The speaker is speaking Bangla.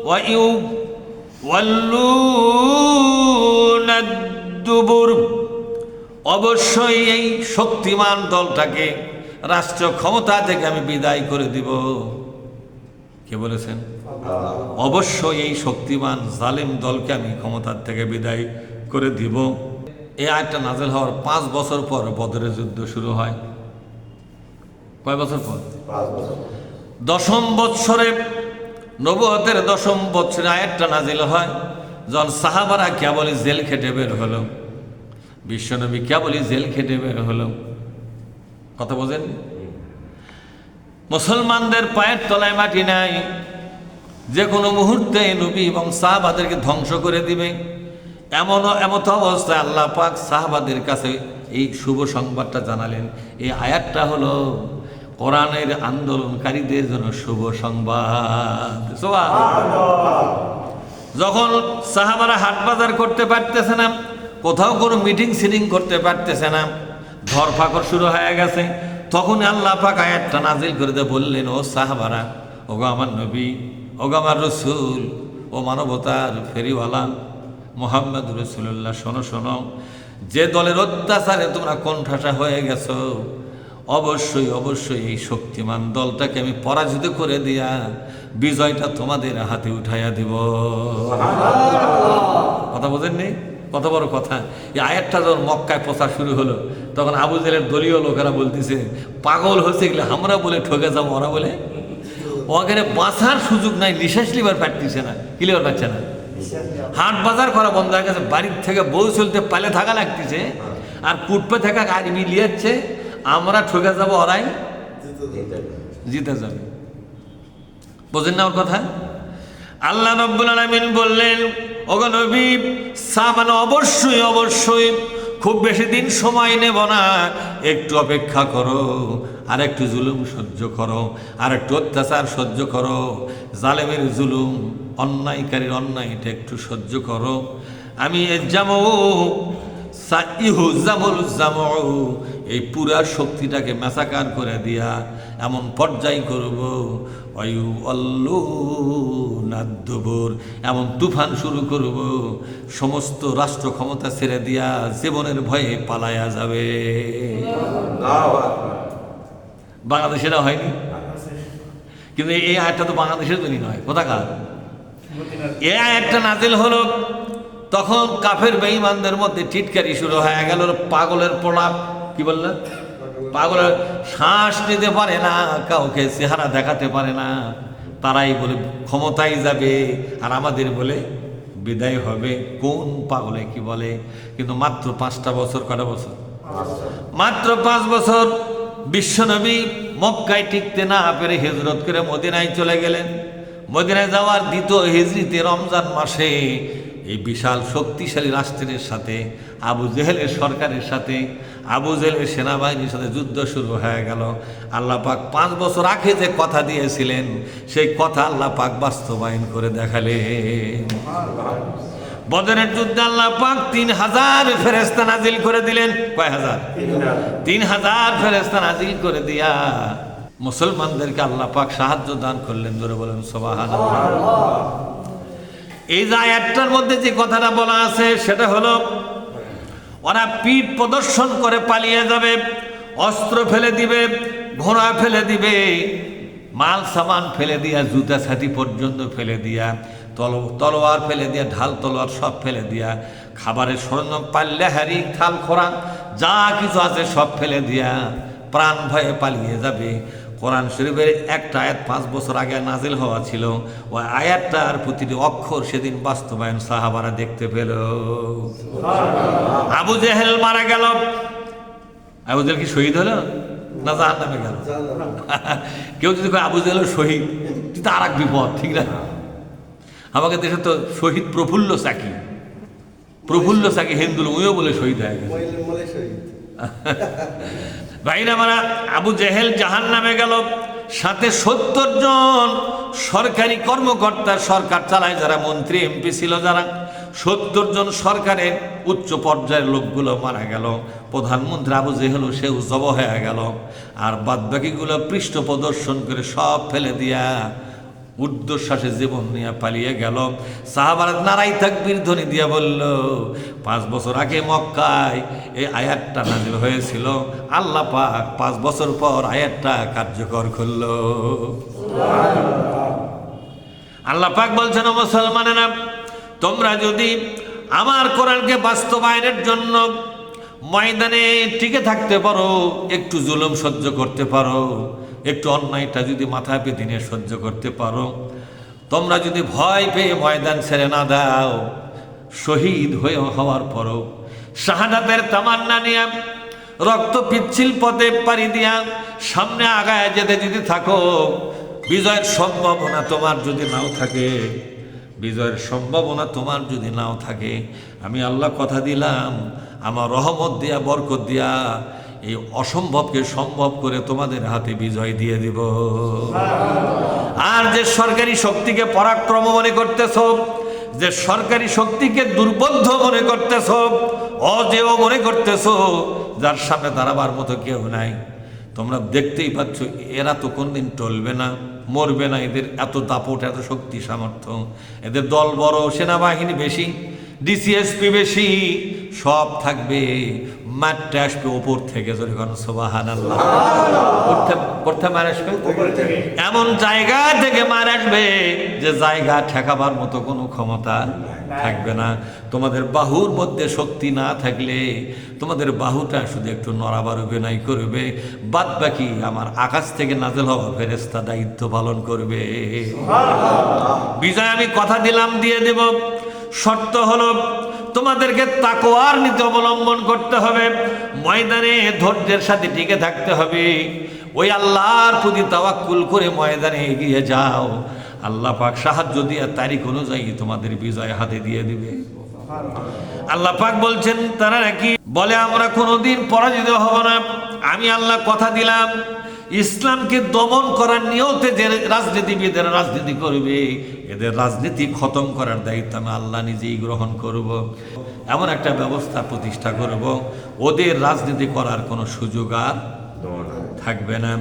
ওয়াইউওয়াল্লুনা দুবুর, অবশ্যই এই শক্তিমান দলটাকে রাষ্ট্র ক্ষমতা থেকে আমি বিদায় করে দিব। কে বলেছেন? অবশ্যই এই শক্তিমান জালেম দলকে আমি ক্ষমতার থেকে বিদায় করে দিব। এই আয়াতটা নাযিল হওয়ার 5 বছর পর বদরের যুদ্ধ শুরু হয়। কয় বছর পর? 5 বছর। 10ম বৎসরে, নবুয়তের 10ম বৎসরে আয়াতটা নাযিল হয়, যখন সাহাবারা কেবলই জেল খেটে বের হলো, বিশ্বনবী কেবলই জেল খেটে বের হলো। কথা বোঝেন? মুসলমানদের পায়ের তলায় মাটি নাই, যে কোনো মুহূর্তে নবী এবং সাহাবাদেরকে ধ্বংস করে দিবে। এমত অবস্থায় আল্লাহ পাক সাহাবাদের কাছে এই শুভ সংবাদটা জানালেন। এই আয়াতটা হলো কোরআনের আন্দোলনকারীদের জন্য শুভ সংবাদ। যখন সাহাবারা হাট বাজার করতে পারতেছে না, কোথাও কোনো মিটিং সিটিং করতে পারতেছে না, ধরপাকড় শুরু হয়ে গেছে, তখন আল্লাহ পাক আয়াতটা নাজিল করে দিয়ে বললেন, ও সাহাবারা, ওগো আমার নবী, ওগো আমার রসুল, ও মানবতার ফেরিওয়ালা মুহাম্মদ রাসূলুল্লাহ, শোনো শোনো, যে দলের অত্যাচারে তোমরা কোণঠাসা হয়ে গেছো, অবশ্যই অবশ্যই এই শক্তিমান দলটাকে আমি পরাজিত করে দিয়া বিজয়টা তোমাদের হাতে উঠাইয়া দিব। কথা বোঝেননি? কত বড় কথা! এই আয়াতটা যখন মক্কায় প্রচার শুরু হলো, তখন আবু জেহেলের দলীয় লোকেরা বলতেছে, পাগল হয়েছে এগুলো, আমরা বলে ঠকে যাবো, ওরা বলে ওখানে বাঁচার সুযোগ নাই, নিঃশ্বাস লিবার পারতেছে না, কি লিবার পাচ্ছে না, হাট বাজার করা বন্ধ হয়ে গেছে, বাড়ির থেকে বউ চলতে পালে থাকা লাগতেছে, আর কুটপে থাকা গাড়ি মিলিয়েছে, আমরা ঠকে যাবো, ওরাই জিতে যাবে। বোঝেন না ওর কথা? আল্লাহ রাব্বুল আলামিন বললেন, ওগো নবী, সাহাবারা অবশ্যই অবশ্যই খুব বেশি দিন সময় নেব না, একটু অপেক্ষা করো, আর একটু জুলুম সহ্য করো, আর একটু অত্যাচার সহ্য করো, জালেমের জুলুম, অন্যায়কারীর অন্যায়টা একটু সহ্য করো। আমি এই পুরা শক্তিটাকে ম্যাসাকার করে দিয়া এমন পর্যায় করব, এমন তুফান শুরু করব, সমস্ত রাষ্ট্র ক্ষমতা ছেড়ে দিয়া জীবনের ভয়ে পালায়া যাবে। বাংলাদেশেরা হয়নি, কিন্তু এই আয়াতটা তো বাংলাদেশের জন্য নয়, কোথাকার? এই আয়াতটা নাজিল হলো তখন কাফের বেঈমানদের মধ্যে টিটকারি শুরু হয়ে গেল, পাগলের প্রলাপ। কি বললেন? পাগলের শ্বাস নিতে পারে না, কাউকে চেহারা দেখাতে পারে না, তারাই বলে ক্ষমতায় যাবে, আর আমাদের বলে বিদায় হবে। কোন পাগলে কি বলে? কিন্তু মাত্র 5টা বছর, কটা বছর? মাত্র 5 বছর বিশ্বনবী মক্কায় টিকতে না পেরে হিজরত করে মদিনায় চলে গেলেন। মদিনায় যাওয়ার 2য় হিজরিতে রমজান মাসে এই বিশাল শক্তিশালী রাষ্ট্রের সাথে, আবু জেহেলের সরকারের সাথে, আবু জেহেলের সেনাবাহিনীর সাথে যুদ্ধ শুরু হয়ে গেল। আল্লাহ পাক 5 বছর আগে যে কথা দিয়েছিলেন, সেই কথা আল্লাহ পাক বাস্তবায়ন করে দেখালেন। বদরের যুদ্ধে আল্লাহ পাক 3000 ফেরেশতা নাজিল করে দিলেন। কয় হাজার? 3000 ফেরেশতা নাজিল করে দিয়া মুসলমানদেরকে আল্লাহ পাক সাহায্য দান করলেন। ধরে বলেন সুবহানাল্লাহ। এই যে আয়াতটার মধ্যে যে কথাটা বলা আছে, সেটা হলো ওরা পিঠ প্রদর্শন করে পালিয়ে যাবে, অস্ত্র ফেলে দিবে, ঘোড়া ফেলে দিবে, মাল সামান ফেলে দিয়া, জুতা ছাতি পর্যন্ত ফেলে দিয়া, তলোয়ার ফেলে দিয়া, ঢাল তলোয়ার সব ফেলে দিয়া, খাবারের সরঞ্জাম, পাল্লে হাড়ি, থাল খোরা যা কিছু আছে সব ফেলে দিয়া প্রাণ ভয়ে পালিয়ে যাবে। কোরআন শরীফের একটা আয়াত 5 বছর আগে নাজিল হওয়া ছিল, ওই আয়াতটার প্রতিটি অক্ষর সেদিন বাস্তবায়ন সাহাবারা দেখতে পেল। আবু জেহেল মারা গেল। আবু জেহেল কি শহীদ হলো না জাহান্নামে গেল? কেউ যদি আবু জেহেল শহীদ, কিন্তু আর এক বিপদ, ঠিক না? আমাকে দেশে তো শহীদ প্রফুল্ল চাকি, প্রফুল্ল চাকি হিন্দুল, উইও বলে শহীদ হয়ে গেছে। ভাইরা মারা, আবু জেহেল জাহান্নামে গেল, সাথে 70 জন সরকারি কর্মকর্তা, সরকার চালায় যারা, মন্ত্রী এমপি ছিল যারা, 70 জন সরকারের উচ্চ পর্যায়ের লোকগুলো মারা গেল। প্রধানমন্ত্রী আবু জেহেল সেও জব হয়ে গেল, আর বাদবাকিগুলো পৃষ্ঠ প্রদর্শন করে সব ফেলে দিয়া ঊর্ধ্বশ্বাসে জীবন নিয়ে পালিয়ে গেল। সাহাবারা নারাই তাকবীর ধ্বনি দিয়া বলল, 5 বছর আগে মক্কায় এই আয়াতটা নাযিল হয়েছিল, আল্লাহ পাক 5 বছর পর আয়াতটা কার্যকর করল। আল্লাহ পাক বলছেন, ও মুসলমানেরা, তোমরা যদি আমার কোরআনকে বাস্তবায়নের জন্য ময়দানে টিকে থাকতে পারো, একটু জুলুম সহ্য করতে পারো, একটু অন্যায়টা যদি মাথায় পেতে নিয়ে সহ্য করতে পারো, তোমরা যদি ভয় পেয়ে ময়দান ছেড়ে না দাও, শহীদ হওয়ার পরও শাহাদাতের তামান্না নিয়ে রক্ত পিচ্ছিল পথে পাড়ি দিয়া সামনে আগায় যেতে যদি থাকো, বিজয়ের সম্ভাবনা তোমার যদি নাও থাকে, বিজয়ের সম্ভাবনা তোমার যদি নাও থাকে, আমি আল্লাহ কথা দিলাম, আমার রহমত দিয়া বরকত দিয়া এই অসম্ভবকে সম্ভব করে তোমাদের হাতে বিজয় দিয়ে দিব। আর যে সরকারি শক্তিকে পরাক্রম মনে করতেছ, যে সরকারি শক্তিকে দুর্বোধ্য মনে করতেছ, অজেয় মনে করতেছ, যার সামনে দাঁড়াবার মতো কেউ নাই, তোমরা দেখতেই পাচ্ছ এরা তো কোনদিন টলবে না, মরবে না। এদের এত দাপট, এত শক্তি সামর্থ্য, এদের দল বড়, সেনাবাহিনী বেশি, ডিসিএসপি বেশি, সব থাকবে, মারতে আসবে ওপর থেকে। জোরে কোন সুবহানাল্লাহ। করতে মার আসবে, এমন জায়গা থেকে মার আসবে যে জায়গা ঠেকাবার মতো কোনো ক্ষমতা থাকবে না। তোমাদের বাহুর মধ্যে শক্তি না থাকলে তোমাদের বাহুটা শুধু একটু নড়াবার অভিনয় করবে, বাদ বাকি আমার আকাশ থেকে নাযিল হওয়া ফেরেশতা দায়িত্ব পালন করবে। বিজয় আমি কথা দিলাম, দিয়ে দেব। শর্ত হলো তোমাদেরকে তাকওয়ার নীতি অবলম্বন করতে হবে, ময়দানে ধৈর্যের সাথে টিকে থাকতে হবে, ওই আল্লাহর প্রতি তাওয়াক্কুল করে ময়দানে এগিয়ে যাও। আল্লাহ পাক সাহায্য দিয়ে তারিখ অনুযায়ী তোমাদের বিজয় হাতে দিয়ে দিবে। আল্লাহ পাক বলছেন, তারা নাকি বলে আমরা কোনোদিন পরাজিত হব না। আমি আল্লাহ কথা দিলাম, ইসলামকে দমন করার নিয়তে যে রাজনীতিবিদের রাজনীতি করবে, এদের রাজনীতি খতম করার দায়িত্ব আমি আল্লাহ নিজেই গ্রহণ করব। এমন একটা ব্যবস্থা প্রতিষ্ঠা করব, ওদের রাজনীতি করার কোনো সুযোগ আর থাকবে না।